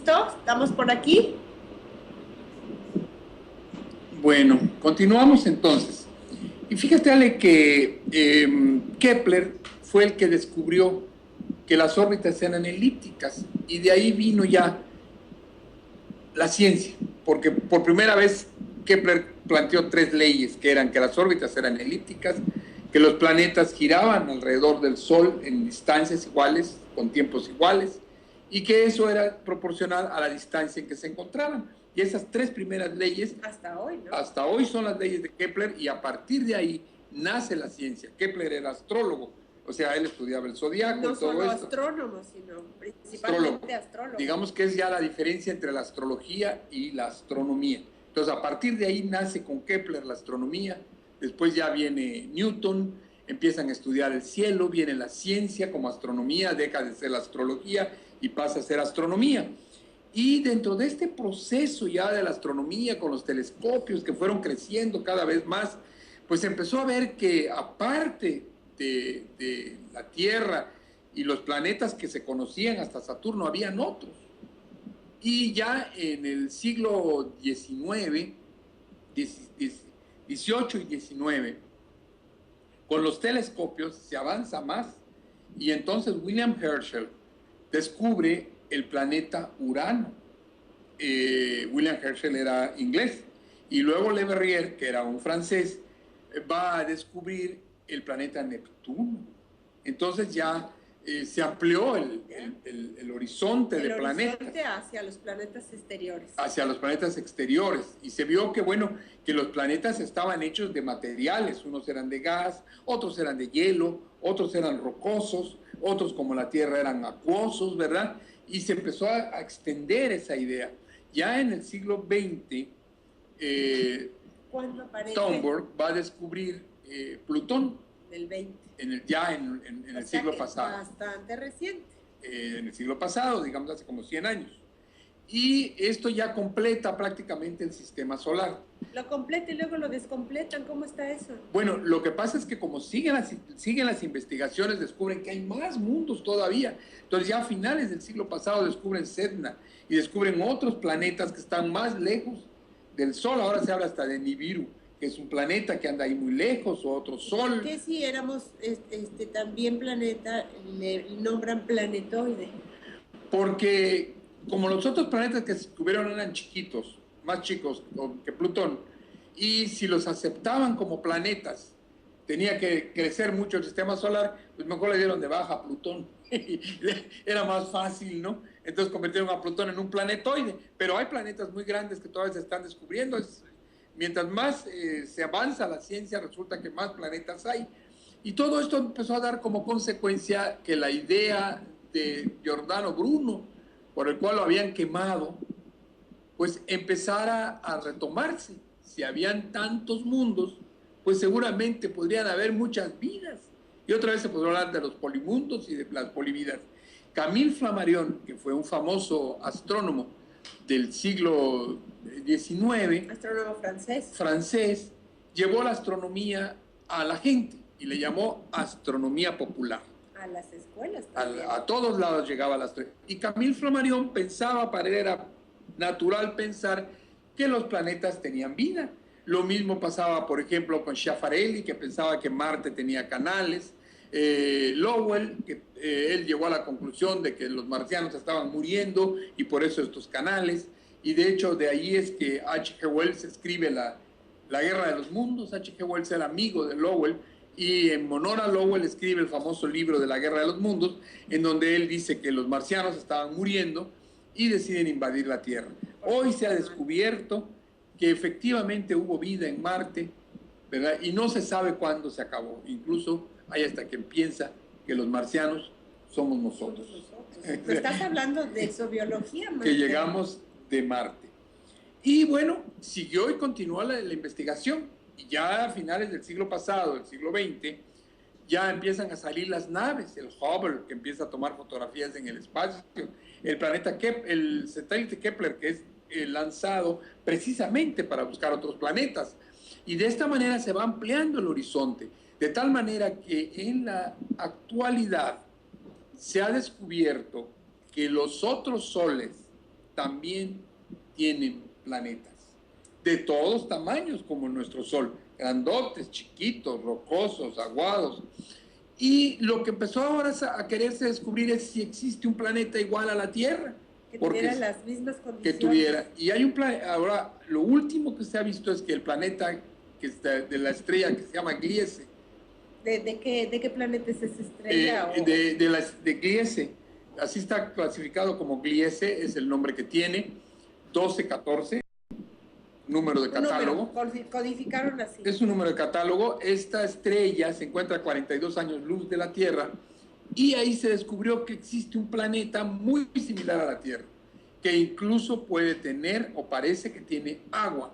¿Listo? ¿Estamos por aquí? Bueno, continuamos entonces. Y fíjate, Ale, que Kepler fue el que descubrió que las órbitas eran elípticas y de ahí vino ya la ciencia, porque por primera vez Kepler planteó tres leyes, que eran que las órbitas eran elípticas, que los planetas giraban alrededor del Sol en distancias iguales, con tiempos iguales, y que eso era proporcional a la distancia en que se encontraban. Y esas tres primeras leyes, hasta hoy, ¿no? Hasta hoy son las leyes de Kepler, y a partir de ahí nace la ciencia. Kepler era astrólogo, o sea, él estudiaba el zodiaco y todo esto. No solo astrónomo, sino principalmente astrólogo. Digamos que es ya la diferencia entre la astrología y la astronomía. Entonces, a partir de ahí nace con Kepler la astronomía, después ya viene Newton, empiezan a estudiar el cielo, viene la ciencia como astronomía, deja de ser la astrología y pasa a ser astronomía. Y dentro de este proceso ya de la astronomía, con los telescopios que fueron creciendo cada vez más, pues empezó a ver que aparte de la Tierra y los planetas que se conocían hasta Saturno, habían otros. Y ya en el siglo XIX, XVIII y XIX, con los telescopios se avanza más, y entonces William Herschel descubre el planeta Urano. William Herschel era inglés, y luego Le Verrier, que era un francés, va a descubrir el planeta Neptuno. Entonces ya se amplió el horizonte de planetas. El horizonte hacia los planetas exteriores. Hacia los planetas exteriores. Y se vio que, bueno, que los planetas estaban hechos de materiales. Unos eran de gas, otros eran de hielo, otros eran rocosos, otros, como la Tierra, eran acuosos, ¿verdad? Y se empezó a extender esa idea. Ya en el siglo XX, Thunberg va a descubrir Plutón. Del 20. En el siglo pasado. Bastante reciente. En el siglo pasado, digamos hace como 100 años. Y esto ya completa prácticamente el sistema solar. Lo completa y luego lo descompletan. ¿Cómo está eso? Bueno, lo que pasa es que como siguen las investigaciones, descubren que hay más mundos todavía. Entonces ya a finales del siglo pasado descubren Sedna y descubren otros planetas que están más lejos del Sol. Ahora se habla hasta de Nibiru, que es un planeta que anda ahí muy lejos, o otro sol. ¿Qué si éramos también planeta, le nombran planetoide? Porque como los otros planetas que se descubrieron eran chiquitos, más chicos que Plutón, y si los aceptaban como planetas, tenía que crecer mucho el sistema solar, pues mejor le dieron de baja a Plutón. Era más fácil, ¿no? Entonces convirtieron a Plutón en un planetoide, pero hay planetas muy grandes que todavía se están descubriendo. Mientras más se avanza la ciencia, resulta que más planetas hay. Y todo esto empezó a dar como consecuencia que la idea de Giordano Bruno, por el cual lo habían quemado, pues empezara a retomarse. Si habían tantos mundos, pues seguramente podrían haber muchas vidas. Y otra vez se podría hablar de los polimundos y de las polividas. Camille Flammarion, que fue un famoso astrónomo del siglo XIX, astrónomo francés, llevó la astronomía a la gente y le llamó astronomía popular. A las escuelas también. A todos lados llegaba la astronomía. Y Camille Flammarion pensaba, para él era natural pensar que los planetas tenían vida. Lo mismo pasaba, por ejemplo, con Schiaparelli, que pensaba que Marte tenía canales. Lowell, que él llegó a la conclusión de que los marcianos estaban muriendo y por eso estos canales. Y de hecho de ahí es que H.G. Wells escribe la Guerra de los Mundos. H.G. Wells era amigo de Lowell, y en honor a Lowell escribe el famoso libro de la Guerra de los Mundos, en donde él dice que los marcianos estaban muriendo y deciden invadir la Tierra. Hoy se ha descubierto que efectivamente hubo vida en Marte, ¿verdad? Y no se sabe cuándo se acabó. Incluso hay hasta quien piensa que los marcianos somos nosotros. Pero estás hablando de exobiología, que llegamos de Marte. Y bueno, siguió y continuó la investigación. Y ya a finales del siglo pasado, del siglo XX, ya empiezan a salir las naves, el Hubble, que empieza a tomar fotografías en el espacio, el satélite Kepler, que es lanzado precisamente para buscar otros planetas. Y de esta manera se va ampliando el horizonte, de tal manera que en la actualidad se ha descubierto que los otros soles, también tienen planetas de todos tamaños, como nuestro Sol, grandotes, chiquitos, rocosos, aguados. Y lo que empezó ahora a quererse descubrir es si existe un planeta igual a la Tierra. Que tuviera las mismas condiciones. Que tuviera. Y hay un planeta, ahora, lo último que se ha visto es que el planeta que está de la estrella que se llama Gliese. ¿De qué planeta es esa estrella? De Gliese. Así está clasificado como Gliese, es el nombre que tiene. 1214, número de catálogo. Codificaron así. Es un número de catálogo. Esta estrella se encuentra a 42 años luz de la Tierra y ahí se descubrió que existe un planeta muy similar a la Tierra, que incluso puede tener o parece que tiene agua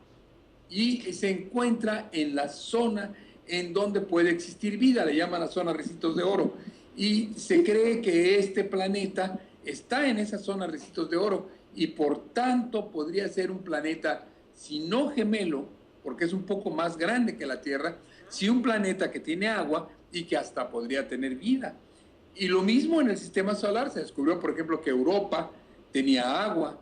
y se encuentra en la zona en donde puede existir vida, le llaman la zona Ricitos de Oro, y se cree que este planeta está en esa zona Ricitos de Oro y por tanto podría ser un planeta, si no gemelo, porque es un poco más grande que la Tierra, sí un planeta que tiene agua y que hasta podría tener vida. Y lo mismo en el sistema solar, se descubrió, por ejemplo, que Europa tenía agua,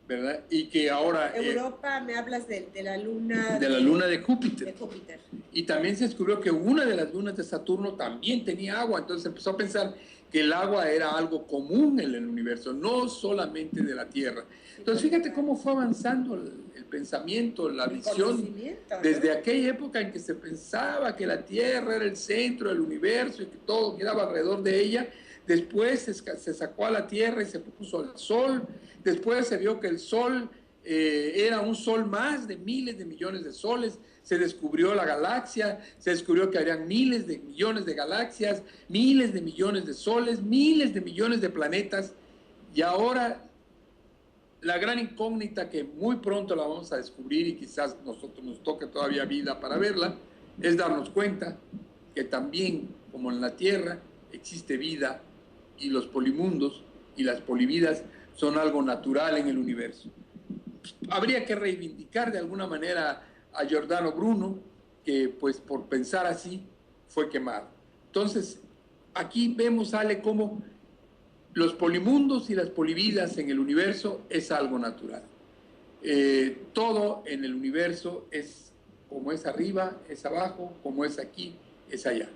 ¿verdad? Y que ahora... Europa, me hablas de la luna... De la luna de Júpiter. De Júpiter. Y también se descubrió que una de las lunas de Saturno también tenía agua, entonces se empezó a pensar que el agua era algo común en el universo, no solamente de la Tierra. Entonces fíjate cómo fue avanzando el pensamiento, la visión, desde aquella época en que se pensaba que la Tierra era el centro del universo y que todo giraba alrededor de ella. Después se sacó a la Tierra y se puso el Sol. Después se vio que el Sol era un sol más de miles de millones de soles. Se descubrió la galaxia, se descubrió que habrían miles de millones de galaxias, miles de millones de soles, miles de millones de planetas. Y ahora la gran incógnita que muy pronto la vamos a descubrir y quizás nosotros nos toque todavía vida para verla, es darnos cuenta que también, como en la Tierra, existe vida y los polimundos y las polividas son algo natural en el universo. Habría que reivindicar de alguna manera a Giordano Bruno, que pues por pensar así fue quemado. Entonces, aquí vemos, Ale, cómo los polimundos y las polividas en el universo es algo natural. Todo en el universo es como es arriba, es abajo, como es aquí, es allá.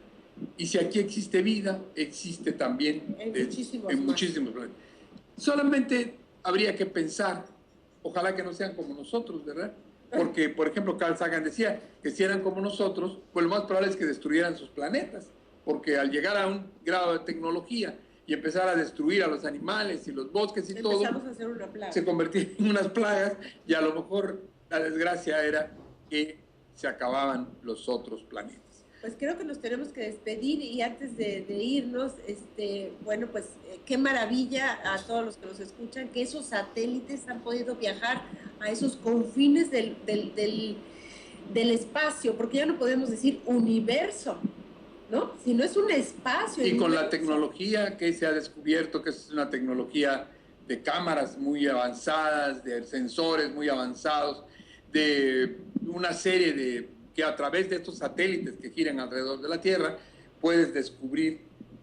Y si aquí existe vida, existe también en muchísimos planetas. Solamente habría que pensar, ojalá que no sean como nosotros, ¿verdad? Porque, por ejemplo, Carl Sagan decía que si eran como nosotros, pues lo más probable es que destruyeran sus planetas, porque al llegar a un grado de tecnología y empezar a destruir a los animales y los bosques y todo, a hacer una plaga. Se convertían en unas plagas y a lo mejor la desgracia era que se acababan los otros planetas. Pues creo que nos tenemos que despedir y antes de irnos, bueno, pues qué maravilla a todos los que nos escuchan, que esos satélites han podido viajar a esos confines del espacio, porque ya no podemos decir universo, ¿no? Sino es un espacio. Y con la tecnología que se ha descubierto, que es una tecnología de cámaras muy avanzadas, de sensores muy avanzados, de una serie de que a través de estos satélites que giran alrededor de la Tierra, puedes descubrir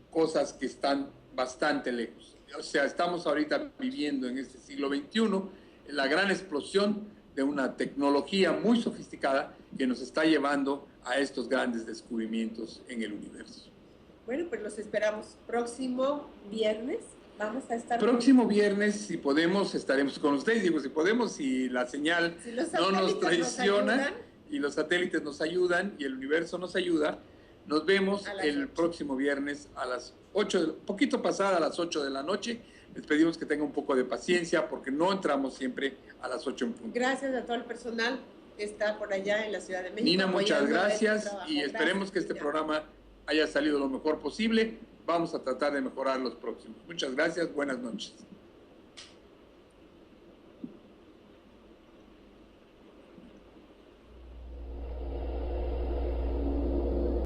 cosas que están bastante lejos. O sea, estamos ahorita viviendo en este siglo XXI la gran explosión de una tecnología muy sofisticada que nos está llevando a estos grandes descubrimientos en el universo. Bueno, pues los esperamos próximo viernes. Vamos a estar... Próximo viernes, si podemos, estaremos con ustedes. Digo, si podemos, si la señal no nos traiciona y los satélites nos ayudan y el universo nos ayuda, nos vemos el próximo viernes a las 8, poquito pasada a las 8 de la noche. Les pedimos que tengan un poco de paciencia porque no entramos siempre a las 8 en punto. Gracias a todo el personal que está por allá en la Ciudad de México. Nina, muchas gracias y esperemos que este programa haya salido lo mejor posible. Vamos a tratar de mejorar los próximos. Muchas gracias, buenas noches.